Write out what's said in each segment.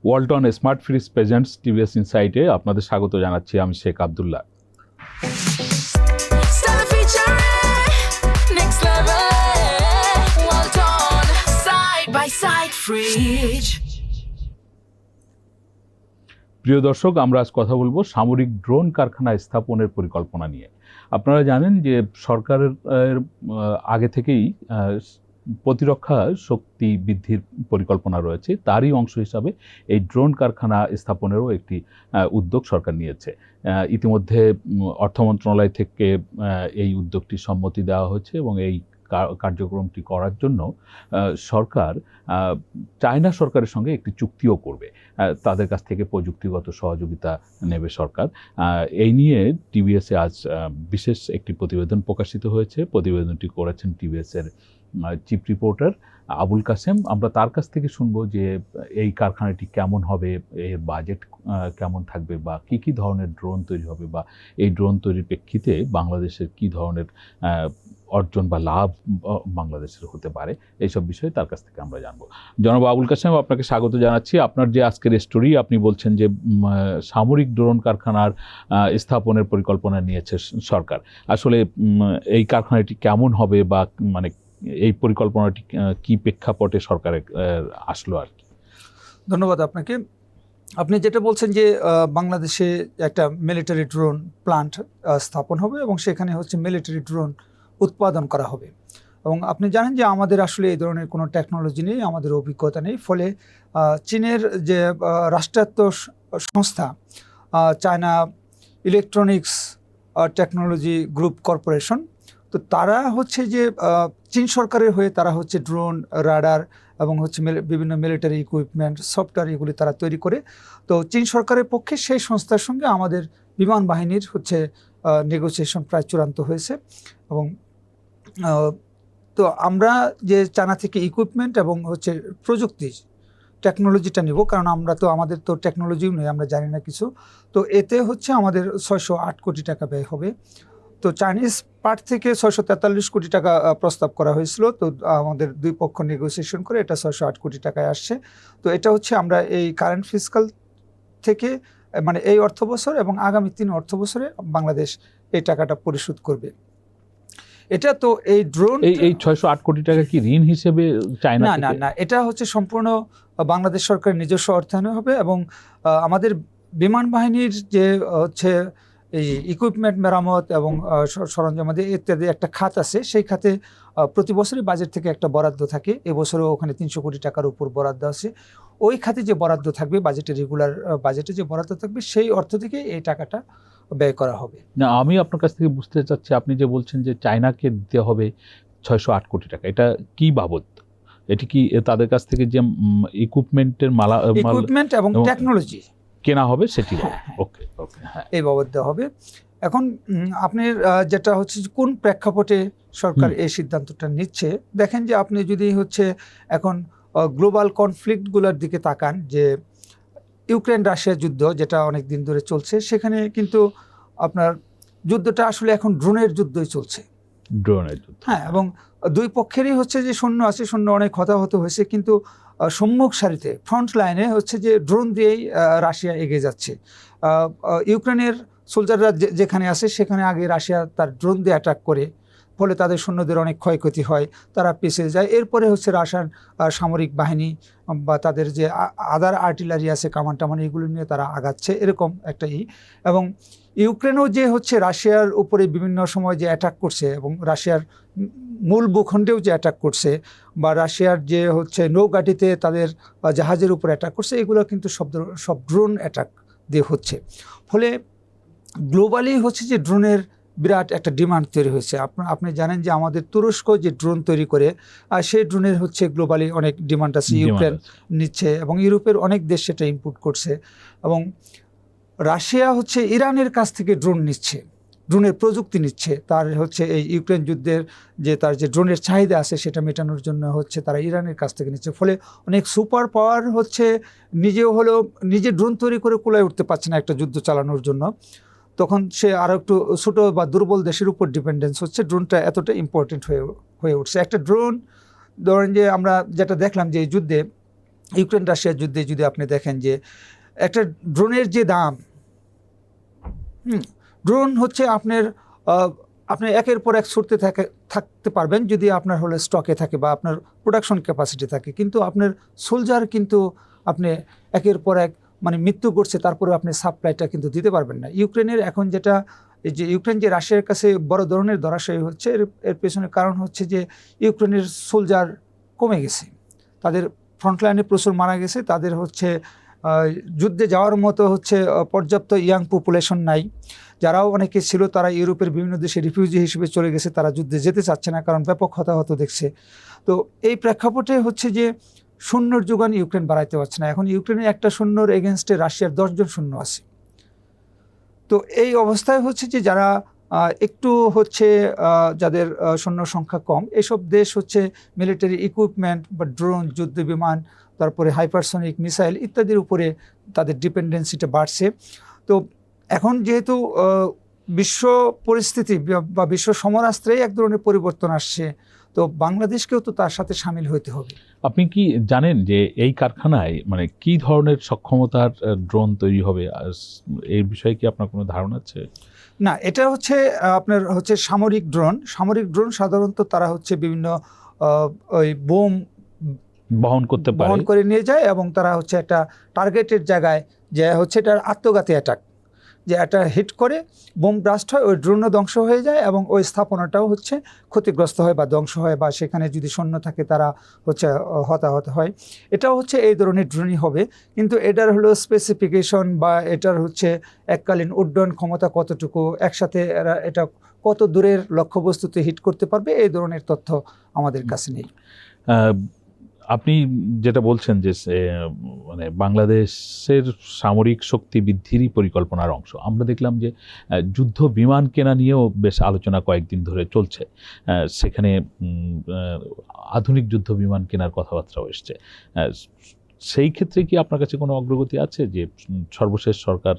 Walton smart fridge presents TVS ইনসাইটে আপনাদের স্বাগত জানাচ্ছি। আমি শেখ আব্দুল্লাহ। প্রিয় দর্শক, আমরা আজ কথা বলবো সামরিক ড্রোন কারখানা স্থাপনের পরিকল্পনা নিয়ে। আপনারা জানেন যে সরকারের আগে থেকেই প্রতিরক্ষা শক্তি বৃদ্ধির পরিকল্পনা রয়েছে। তারই অংশ হিসাবে এই ড্রোন কারখানা স্থাপনেরও একটি উদ্যোগ সরকার নিয়েছে। ইতিমধ্যে অর্থ মন্ত্রণালয় থেকে এই উদ্যোগটি সম্মতি দেওয়া হয়েছে এবং এই কার্যক্রমটি করার জন্য সরকার চায়না সরকারের সঙ্গে একটি চুক্তিও করবে। তাদের কাছ থেকে প্রযুক্তিগত সহযোগিতা নেবে সরকার। এই নিয়ে টিভিএসে আজ বিশেষ একটি প্রতিবেদন প্রকাশিত হয়েছে। প্রতিবেদনটি করেছেন টিভিএসের চিফ রিপোর্টার আবুল কাসেম। আমরা তার কাছ থেকে শুনবো যে এই কারখানাটি কেমন হবে, এর বাজেট কেমন থাকবে, বা কি ধরনের ড্রোন তৈরি হবে, বা এই ড্রোন তৈরির প্রেক্ষিতে বাংলাদেশের কি ধরনের অর্জন বা লাভ বাংলাদেশের হতে পারে, এইসব বিষয়ে তার কাছ থেকে আমরা জানবো। জনাব আবুল কাসেম, আপনাকে স্বাগত জানাচ্ছি। আপনার যে আজকের স্টোরি, আপনি বলছেন যে সামরিক ড্রোন কারখানার স্থাপনের পরিকল্পনা নিয়েছে সরকার। আসলে এই কারখানাটি কেমন হবে, বা মানে এই পরিকল্পনাটি কি প্রেক্ষাপটে সরকারে আসলো আর কি? ধন্যবাদ আপনাকে। আপনি যেটা বলছেন যে বাংলাদেশে একটা মিলিটারি ড্রোন প্লান্ট স্থাপন হবে এবং সেখানে হচ্ছে মিলিটারি ড্রোন উৎপাদন করা হবে। এবং আপনি জানেন যে আমাদের আসলে এই ধরনের কোনো টেকনোলজি নেই, আমাদের অভিজ্ঞতা নেই। ফলে চীনের যে রাষ্ট্রায়ত্ত সংস্থা China electronics technology group corporation, তো তারা হচ্ছে যে চীন সরকারের হয়ে তারা হচ্ছে ড্রোন, রাডার এবং হচ্ছে বিভিন্ন মিলিটারি ইকুইপমেন্ট, সফটওয়্যার এগুলি তারা তৈরি করে। তো চীন সরকারের পক্ষে সেই সংস্থার সঙ্গে আমাদের বিমান বাহিনীর হচ্ছে নেগোসিয়েশন প্রায় চূড়ান্ত হয়েছে। এবং তো আমরা যে চায়না থেকে ইকুইপমেন্ট এবং হচ্ছে প্রযুক্তি টেকনোলজিটা নিব, কারণ আমাদের তো টেকনোলজিও নেই, আমরা জানি না কিছু। তো এতে হচ্ছে আমাদের 608 কোটি টাকা ব্যয় হবে। তো চাইনিজ পার্ট থেকে 643 কোটি টাকা প্রস্তাব করা হয়েছিল। তো আমাদের দুই পক্ষ নেগোসিয়েশন করে এটা 608 কোটি টাকায় আসছে। তো এটা হচ্ছে আমরা এই কারেন্ট ফিসকাল থেকে, মানে এই অর্থ বছর এবং আগামী 3 অর্থ বছরে বাংলাদেশ এই টাকাটা পরিশোধ করবে। এটা তো এই ড্রোন, এই 608 কোটি টাকা কি ঋণ হিসেবে চায়না? না, এটা হচ্ছে সম্পূর্ণ বাংলাদেশ সরকারের নিজস্ব অর্থায়নে হবে। এবং আমাদের বিমান বাহিনীর যে হচ্ছে এই ইকুইপমেন্ট মেরামত এবং সরঞ্জামাদি ইত্যাদি একটা খাত আছে, সেই খাতে প্রতি বছরই বাজেট থেকে একটা বরাদ্দ থাকে। এবছরও ওখানে 300 কোটি টাকার উপর বরাদ্দ আছে। ওই খাতে যে বরাদ্দ থাকবে, বাজেটে রেগুলার বাজেটে যে বরাদ্দ থাকবে, সেই অর্থ থেকে এই টাকাটা ব্যয় করা হবে। না, আমি আপনার কাছ থেকে বুঝতে চাচ্ছি, আপনি যে বলছেন যে চায়নাকে দিতে হবে 608 কোটি টাকা, এটা কি বাবদ? এটি কি তাদের কাছ থেকে যে ইকুইপমেন্টের ইকুইপমেন্ট এবং টেকনোলজি কেনা হবে সেটি? ওকে, হ্যাঁ, এই বাবদ দেওয়া হবে। এখন আপনার যেটা হচ্ছে কোন প্রেক্ষাপটে সরকার এই সিদ্ধান্তটা নিচ্ছে, দেখেন যে আপনি যদি হচ্ছে এখন গ্লোবাল কনফ্লিক্টগুলোর দিকে তাকান, যে ইউক্রেন রাশিয়া যুদ্ধ যেটা অনেক দিন ধরে চলছে, সেখানে কিন্তু আপনার যুদ্ধটা আসলে এখন ড্রোনের যুদ্ধই চলছে। ড্রোনের যুদ্ধ, হ্যাঁ। এবং দুই পক্ষেরই হচ্ছে যে সৈন্য আছে, সৈন্য অনেক হতাহত হয়েছে, কিন্তু সম্মুখ সারিতে ফ্রন্ট লাইনে হচ্ছে যে ড্রোন দিয়েই রাশিয়া এগিয়ে যাচ্ছে। ইউক্রেনের সোলজাররা যেখানে আছে সেখানে আগে রাশিয়া তার ড্রোন দিয়ে অ্যাটাক করে, ফলে তাদের সৈন্যদের অনেক ক্ষয়ক্ষতি হয়, তারা পিছিয়ে যায়। এরপরে হচ্ছে রাশিয়ান সামরিক বাহিনী বা তাদের যে আদার আর্টিলারি আছে, কামান টামান, এগুলো নিয়ে তারা আগাচ্ছে, এরকম একটা এবং ইউক্রেনও যে হচ্ছে রাশিয়ার উপরে বিভিন্ন সময় যে অ্যাটাক করছে এবং রাশিয়ার মূল ভূখণ্ডেও যে অ্যাটাক করছে, বা রাশিয়ার যে হচ্ছে নৌঘাটিতে তাদের জাহাজের উপর অ্যাটাক করছে, এগুলো কিন্তু সব ড্রোন অ্যাটাক দিয়ে হচ্ছে। ফলে গ্লোবালি হচ্ছে যে ড্রোনের বিরাট একটা ডিমান্ড তৈরি হয়েছে। আপনি জানেন যে আমাদের তুরস্ক যে ড্রোন তৈরি করে, সেই ড্রোনের হচ্ছে গ্লোবালি অনেক ডিমান্ড আছে। ইউক্রেন নিচ্ছে এবং ইউরোপের অনেক দেশ সেটা ইম্পোর্ট করছে। এবং রাশিয়া হচ্ছে ইরানের কাছ থেকে ড্রোন নিচ্ছে, ড্রোনের প্রযুক্তি নিচ্ছে। তার হচ্ছে এই ইউক্রেন যুদ্ধের যে তার যে ড্রোনের চাহিদা আছে সেটা মেটানোর জন্য হচ্ছে তারা ইরানের কাছ থেকে নিচ্ছে। ফলে অনেক সুপার পাওয়ার হচ্ছে নিজে ড্রোন তৈরি করে কুলায় উঠতে পারছে না একটা যুদ্ধ চালানোর জন্য। তখন সে আরও একটু ছোটো বা দুর্বল দেশের উপর ডিপেন্ডেন্স হচ্ছে। ড্রোনটা এতটা ইম্পর্টেন্ট হয়ে উঠছে। একটা ড্রোন, ধরেন যে আমরা যেটা দেখলাম যে এই যুদ্ধে ইউক্রেন রাশিয়ার যুদ্ধে যদি আপনি দেখেন যে একটা ড্রোনের যে দাম, ড্রোন হচ্ছে আপনি একের পর এক ছুটতে থাকতে পারবেন যদি আপনার হলে স্টকে থাকে বা আপনার প্রোডাকশন ক্যাপাসিটি থাকে, কিন্তু আপনার সোলজার কিন্তু আপনি একের পর এক মানে মৃত্যু ঘটছে, তারপরে আপনি সাপ্লাইটা কিন্তু দিতে পারবেন না। ইউক্রেনের এখন যেটা এই যে ইউক্রেন যে রাশিয়ার কাছে বড় ধরনের ধরাশায়ী হচ্ছে, এর পেছনে কারণ হচ্ছে যে ইউক্রেনের সোলজার কমে গেছে, তাদের ফ্রন্টলাইনে প্রচুর মারা গেছে, তাদের হচ্ছে যুদ্ধে যাওয়ার মতো হচ্ছে পর্যাপ্ত ইয়াং পপুলেশন নাই। যারাও অনেকে ছিল তারা ইউরোপের বিভিন্ন দেশে রিফিউজি হিসেবে চলে গেছে, তারা যুদ্ধে যেতে চাচ্ছে না কারণ ব্যাপক হতাহত দেখছে। তো এই প্রেক্ষাপটে হচ্ছে যে সৈন্যর যোগান ইউক্রেন বাড়াইতে পারছে না। এখন ইউক্রেনের একটা সৈন্যর এগেনস্টে রাশিয়ার 10 জন সৈন্য আছে। তো এই অবস্থায় হচ্ছে যে যারা একটু হচ্ছে যাদের সৈন্য সংখ্যা কম, এসব দেশ হচ্ছে মিলিটারি ইকুইপমেন্ট বা ড্রোন, যুদ্ধ বিমান, তারপরে হাইপারসনিক মিসাইল ইত্যাদির উপরে তাদের ডিপেন্ডেন্সিটা বাড়ছে। তো এখন যেহেতু বিশ্ব পরিস্থিতি বা বিশ্ব সমরাস্ত্রেই এক ধরনের পরিবর্তন আসছে, তো বাংলাদেশকেও তো তার সাথে সামিল হতে হবে। আপনি কি জানেন যে এই কারখানায় মানে কি ধরনের সক্ষমতার ড্রোন তৈরি হবে? এই বিষয়ে কি আপনার কোনো ধারণা আছে? না, এটা হচ্ছে আপনার হচ্ছে সামরিক ড্রোন। সামরিক ড্রোন সাধারণত তারা হচ্ছে বিভিন্ন ওই বোম বহন করতে পারে, বহন করে নিয়ে যায় এবং তারা হচ্ছে একটা টার্গেটেড জায়গায় যে হচ্ছে এটার আত্মঘাতী অ্যাটাক, যে একটা হিট করে বোম ব্লাস্ট হয়, ওই ড্রোনও ধ্বংস হয়ে যায় এবং ওই স্থাপনাটাও হচ্ছে ক্ষতিগ্রস্ত হয় বা ধ্বংস হয়, বা সেখানে যদি সৈন্য থাকে তারা হচ্ছে হতাহত হয়। এটাও হচ্ছে এই ধরনের ড্রোনই হবে, কিন্তু এটার হলো স্পেসিফিকেশন বা এটার হচ্ছে এককালীন উড্ডয়ন ক্ষমতা কতটুকু, একসাথে এটা কত দূরের লক্ষ্যবস্তুতে হিট করতে পারবে, এই ধরনের তথ্য আমাদের কাছে নেই। আপনি যেটা বলছেন যে মানে বাংলাদেশের সামরিক শক্তি বৃদ্ধিরই পরিকল্পনার অংশ, আমরা দেখলাম যে যুদ্ধ বিমান কেনা নিয়েও বেশ আলোচনা কয়েকদিন ধরে চলছে। সেখানে আধুনিক যুদ্ধ বিমান কেনার কথাবার্তাও এসছে। সেই ক্ষেত্রে কি আপনার কাছে কোনো অগ্রগতি আছে যে সর্বশেষ সরকার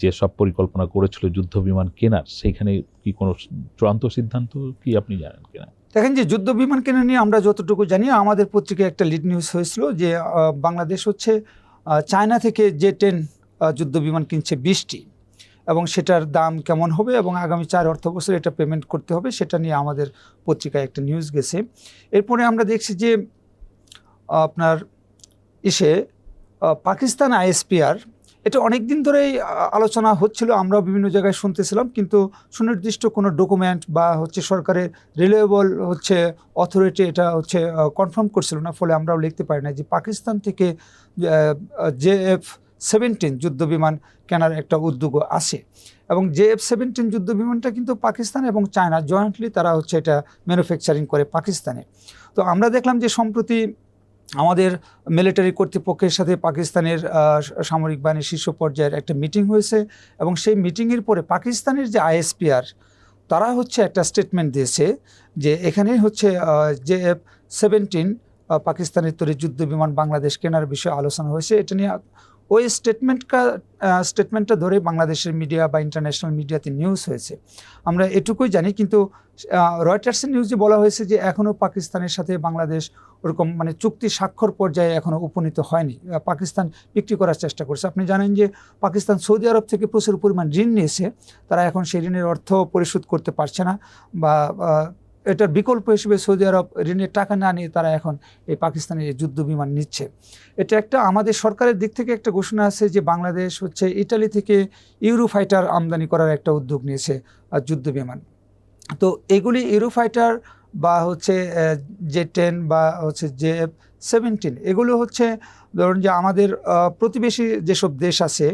যে সব পরিকল্পনা করেছিল যুদ্ধ বিমান কেনার, সেইখানে কি কোনো চূড়ান্ত সিদ্ধান্ত কি আপনি জানেন কিনা? দেখেন যে যুদ্ধ বিমান কেনা নিয়ে আমরা যতটুকু জানি, আমাদের পত্রিকায় একটা লিড নিউজ হয়েছিল যে বাংলাদেশ হচ্ছে চায়না থেকে J-10 যুদ্ধ বিমান কিনছে 20টি, এবং সেটার দাম কেমন হবে এবং আগামী 4 অর্থবছর এটা পেমেন্ট করতে হবে, সেটা নিয়ে আমাদের পত্রিকায় একটা নিউজ গেছে। এরপরে আমরা দেখছি যে আপনার পাকিস্তান ISPR, এটা অনেক দিন ধরেই আলোচনা হচ্ছিল, আমরাও বিভিন্ন জায়গায় শুনতেছিলাম, কিন্তু সুনির্দিষ্ট কোনো ডকুমেন্ট বা হচ্ছে সরকারের রিলায়েবল হচ্ছে অথরিটি এটা হচ্ছে কনফার্ম করছিল না, ফলে আমরাও লিখতে পারি না যে পাকিস্তান থেকে JF-17 যুদ্ধ বিমান কেনার একটা উদ্যোগ আছে। এবং JF-17 যুদ্ধ বিমানটা কিন্তু পাকিস্তান এবং চায়না জয়েন্টলি তারা হচ্ছে এটা ম্যানুফ্যাকচারিং করে পাকিস্তানে। তো আমরা দেখলাম যে সম্প্রতি আমাদের মিলিটারি কর্তৃপক্ষের সাথে পাকিস্তানের সামরিক বাহিনীর শীর্ষ পর্যায়ের একটা মিটিং হয়েছে, এবং সেই মিটিংয়ের পরে পাকিস্তানের যে ISPR তারা হচ্ছে একটা স্টেটমেন্ট দিয়েছে যে এখানে হচ্ছে JF-17 পাকিস্তানের তৈরি যুদ্ধ বিমান বাংলাদেশ কেনার বিষয়ে আলোচনা হয়েছে। এটা নিয়ে ওই স্টেটমেন্টটা ধরে বাংলাদেশের মিডিয়া বা ইন্টারন্যাশনাল মিডিয়াতে নিউজ হয়েছে, আমরা এটুকুই জানি। কিন্তু রয়টার্সের নিউজে বলা হয়েছে যে এখনও পাকিস্তানের সাথে বাংলাদেশ ওরকম মানে চুক্তি স্বাক্ষর পর্যায়ে এখনও উপনীত হয়নি, পাকিস্তান বিক্রি করার চেষ্টা করছে। আপনি জানেন যে পাকিস্তান সৌদি আরব থেকে প্রচুর পরিমাণ ঋণ নিয়েছে, তারা এখন সেই ঋণের অর্থ পরিশোধ করতে পারছে না, বা এটার বিকল্প হিসেবে সৌদি আরব ঋণের টাকা না নিয়ে তারা এখন এই পাকিস্তানের এই যুদ্ধ বিমান নিচ্ছে। এটা একটা আমাদের সরকারের দিক থেকে একটা ঘোষণা আছে যে বাংলাদেশ হচ্ছে ইটালি থেকে ইউরোফাইটার আমদানি করার একটা উদ্যোগ নিয়েছে যুদ্ধ বিমান। তো এগুলি ইউরোফাইটার বা হচ্ছে J-10 বা হচ্ছে JF-17 এগুলো হচ্ছে ধরুন যে আমাদের প্রতিবেশী যেসব দেশ আছে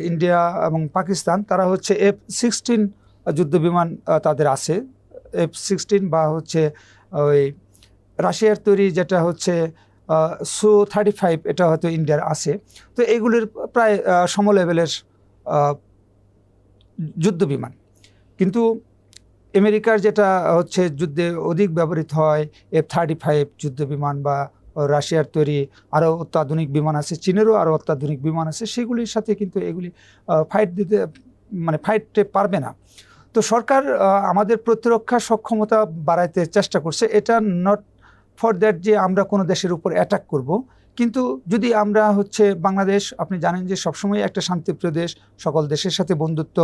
ইন্ডিয়া এবং পাকিস্তান, তারা হচ্ছে F-16 যুদ্ধ বিমান তাদের আছে, F-16 বা হচ্ছে ওই রাশিয়ার তৈরি যেটা হচ্ছে Su-35 এটা হয়তো ইন্ডিয়ার আছে। তো এগুলির প্রায় সম লেভেলের যুদ্ধ বিমান, কিন্তু আমেরিকার যেটা হচ্ছে যুদ্ধে অধিক ব্যবহৃত হয় F-35 যুদ্ধ বিমান, বা রাশিয়ার তৈরি আরও অত্যাধুনিক বিমান আছে, চীনেরও আরও অত্যাধুনিক বিমান আছে, সেগুলির সাথে কিন্তু এগুলি ফাইটে পারবে না। তো সরকার আমাদের প্রতিরক্ষা সক্ষমতা বাড়াইতে চেষ্টা করছে, এটা নট ফর দ্যাট যে আমরা কোনো দেশের উপর অ্যাটাক করব, কিন্তু যদি আমরা হচ্ছে বাংলাদেশ, আপনি জানেন যে সবসময় একটা শান্তিপ্রিয় দেশ, সকল দেশের সাথে বন্ধুত্ব,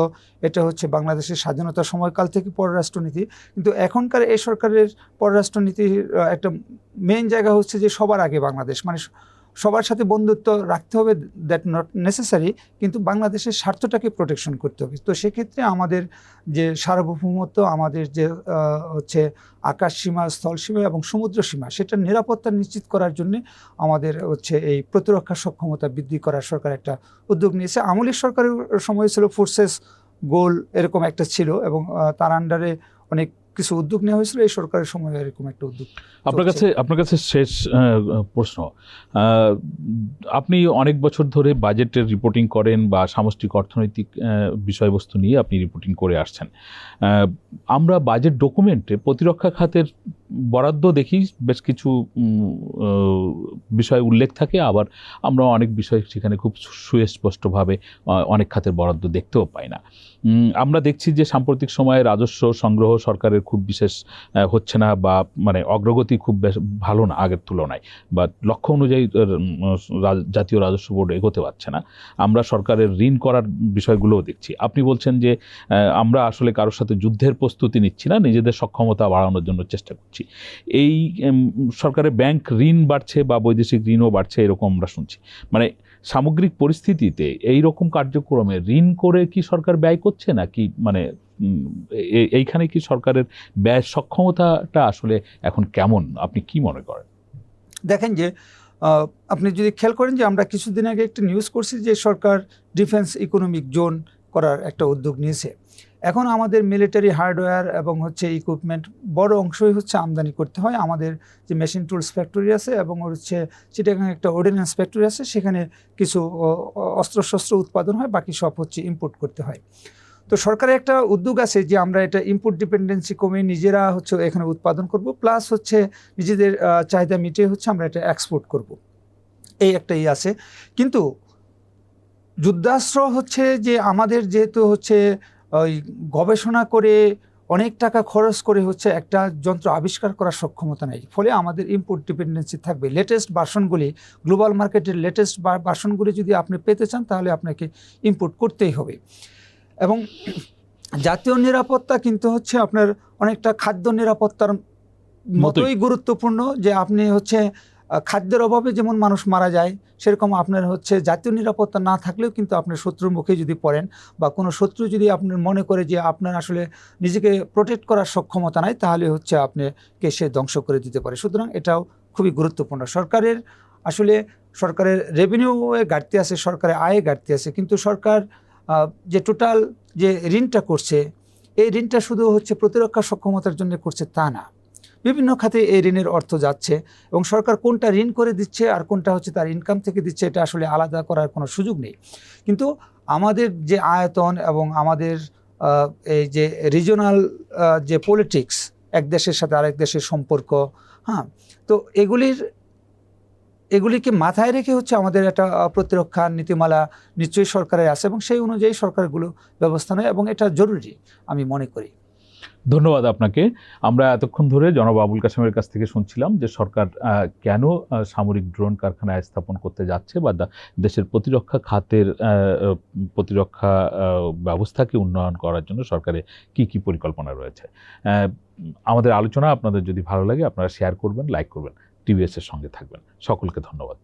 এটা হচ্ছে বাংলাদেশের স্বাধীনতার সময়কাল থেকে পররাষ্ট্রনীতি। কিন্তু এখনকার এই সরকারের পররাষ্ট্রনীতির একটা মেইন জায়গা হচ্ছে যে সবার আগে বাংলাদেশ, মানে সবার সাথে বন্ধুত্ব রাখতে হবে, দ্যাট নট নেসেসারি, কিন্তু বাংলাদেশের স্বার্থটাকে প্রোটেকশন করতে হবে। তো সেক্ষেত্রে আমাদের যে সার্বভৌমত্ব, আমাদের যে হচ্ছে আকাশ সীমা, স্থল সীমা এবং সমুদ্র সীমা, সেটার নিরাপত্তা নিশ্চিত করার জন্য আমাদের হচ্ছে এই প্রতিরক্ষা সক্ষমতা বৃদ্ধি করার সরকার একটা উদ্যোগ নিয়েছে। আমলের সরকারের সময় ছিল ফোর্সেস গোল এরকম একটা ছিল, এবং তার আন্ডারে অনেক কিছু উদ্যোগ নেওয়া হয়েছিল। এই সরকারের সময় এরকম একটা উদ্যোগ। আপনার কাছে শেষ প্রশ্ন, আপনি অনেক বছর ধরে বাজেটের রিপোর্টিং করেন বা সামষ্টিক অর্থনৈতিক বিষয়বস্তু নিয়ে আপনি রিপোর্টিং করে আসছেন। আমরা বাজেট ডকুমেন্টে প্রতিরক্ষা খাতের বরাদ্দ দেখি, বেশ কিছু বিষয় উল্লেখ থাকে, আবার আমরা অনেক বিষয় সেখানে খুব সুস্পষ্টভাবে অনেক খাতের বরাদ্দ দেখতেও পাই না। আমরা দেখছি যে সাম্প্রতিক সময়ে রাজস্ব সংগ্রহ সরকারের খুব বিশেষ হচ্ছে না, বা মানে অগ্রগতি খুব বেশ ভালো না আগের তুলনায়, বা লক্ষ্য অনুযায়ী জাতীয় রাজস্ব বোর্ড এগোতে পারছে না। আমরা সরকারের ঋণ করার বিষয়গুলোও দেখছি। আপনি বলছেন যে আমরা আসলে কারোর সাথে যুদ্ধের প্রস্তুতি নিচ্ছি না, নিজেদের সক্ষমতা বাড়ানোর জন্য চেষ্টা করছি। এই সরকারের ব্যাংক ঋণ বাড়ছে বা বৈদেশিক ঋণও বাড়ছে, এরকম আমরা শুনছি। মানে সামগ্রিক পরিস্থিতিতে এই রকম কার্যক্রমে ঋণ করে কি সরকার ব্যয় করছে, নাকি মানে এইখানে কি সরকারের ব্যয় সক্ষমতাটা আসলে এখন কেমন, আপনি কি মনে করেন? দেখেন যে আপনি যদি খেয়াল করেন যে আমরা কিছুদিন আগে একটা নিউজ করছি যে সরকার ডিফেন্স ইকোনমিক জোন করার একটা উদ্যোগ নিয়েছে। এখন আমাদের মিলিটারি হার্ডওয়্যার এবং হচ্ছে ইকুইপমেন্ট বড় অংশই হচ্ছে আমদানি করতে হয়। আমাদের যে মেশিন টুলস ফ্যাক্টরি আছে এবং হচ্ছে চিটাগাং একটা অর্ডিন্যান্স ফ্যাক্টরি আছে, সেখানে কিছু অস্ত্রশস্ত্র উৎপাদন হয়, বাকি সব হচ্ছে ইম্পোর্ট করতে হয়। তো সরকারের একটা উদ্যোগ আছে যে আমরা এটা ইম্পোর্ট ডিপেন্ডেন্সি কমিয়ে নিজেরা হচ্ছে এখানে উৎপাদন করব, প্লাস হচ্ছে নিজেদের চাহিদা মিটিয়ে হচ্ছে আমরা এটা এক্সপোর্ট করব, এই একটা আছে। কিন্তু যুদ্ধাস্ত্র হচ্ছে যে আমাদের যেহেতু হচ্ছে ওই গবেষণা করে অনেক টাকা খরচ করে হচ্ছে একটা যন্ত্র আবিষ্কার করার সক্ষমতা নেই, ফলে আমাদের ইম্পোর্ট ডিপেন্ডেন্সি থাকবে। লেটেস্ট ভার্সনগুলি, গ্লোবাল মার্কেটের লেটেস্ট ভার্সনগুলি যদি আপনি পেতে চান তাহলে আপনাকে ইম্পোর্ট করতেই হবে। এবং জাতীয় নিরাপত্তা কিন্তু হচ্ছে আপনার অনেকটা খাদ্য নিরাপত্তার মতোই গুরুত্বপূর্ণ, যে আপনি হচ্ছে খাদ্যের অভাবে যেমন মানুষ মারা যায়, সেরকম আপনার হচ্ছে জাতীয় নিরাপত্তা না থাকলেও কিন্তু আপনার শত্রুর মুখে যদি পড়েন, বা কোনো শত্রু যদি আপনার মনে করে যে আপনার আসলে নিজেকে প্রোটেক্ট করার সক্ষমতা নাই, তাহলে হচ্ছে আপনাকে সে ধ্বংস করে দিতে পারে। সুতরাং এটাও খুবই গুরুত্বপূর্ণ। সরকারের রেভিনিউয়ে ঘাটতি আছে, সরকারের আয়ে ঘাটতি আছে, কিন্তু সরকার যে টোটাল যে ঋণটা করছে, এই ঋণটা শুধু হচ্ছে প্রতিরক্ষা সক্ষমতার জন্য করছে তা না, বিভিন্ন খাতে এই ঋণের অর্থ যাচ্ছে, এবং সরকার কোনটা ঋণ করে দিচ্ছে আর কোনটা হচ্ছে তার ইনকাম থেকে দিচ্ছে, এটা আসলে আলাদা করার কোনো সুযোগ নেই। কিন্তু আমাদের যে আয়তন এবং আমাদের এই যে রিজনাল যে পলিটিক্স, এক দেশের সাথে আরেক দেশের সম্পর্ক, হ্যাঁ, তো এগুলিকে মাথায় রেখে হচ্ছে আমাদের একটা প্রতিরক্ষা নীতিমালা নিশ্চয়ই সরকারের আছে, এবং সেই অনুযায়ী সরকারগুলো ব্যবস্থা নেয়, এবং এটা জরুরি আমি মনে করি। ধন্যবাদ আপনাকে। আমরা এতক্ষণ ধরে জনাব আবুল কাশেমের কাছ থেকে শুনছিলাম যে সরকার কেন সামরিক ড্রোন কারখানা স্থাপন করতে যাচ্ছে, বা দেশের প্রতিরক্ষা খাতের প্রতিরক্ষা ব্যবস্থাকে উন্নয়ন করার জন্য সরকারের কি কি পরিকল্পনা রয়েছে। আমাদের আলোচনা আপনাদের যদি ভালো লাগে আপনারা শেয়ার করবেন, লাইক করবেন, টিভিএস এর সঙ্গে থাকবেন। সকলকে ধন্যবাদ।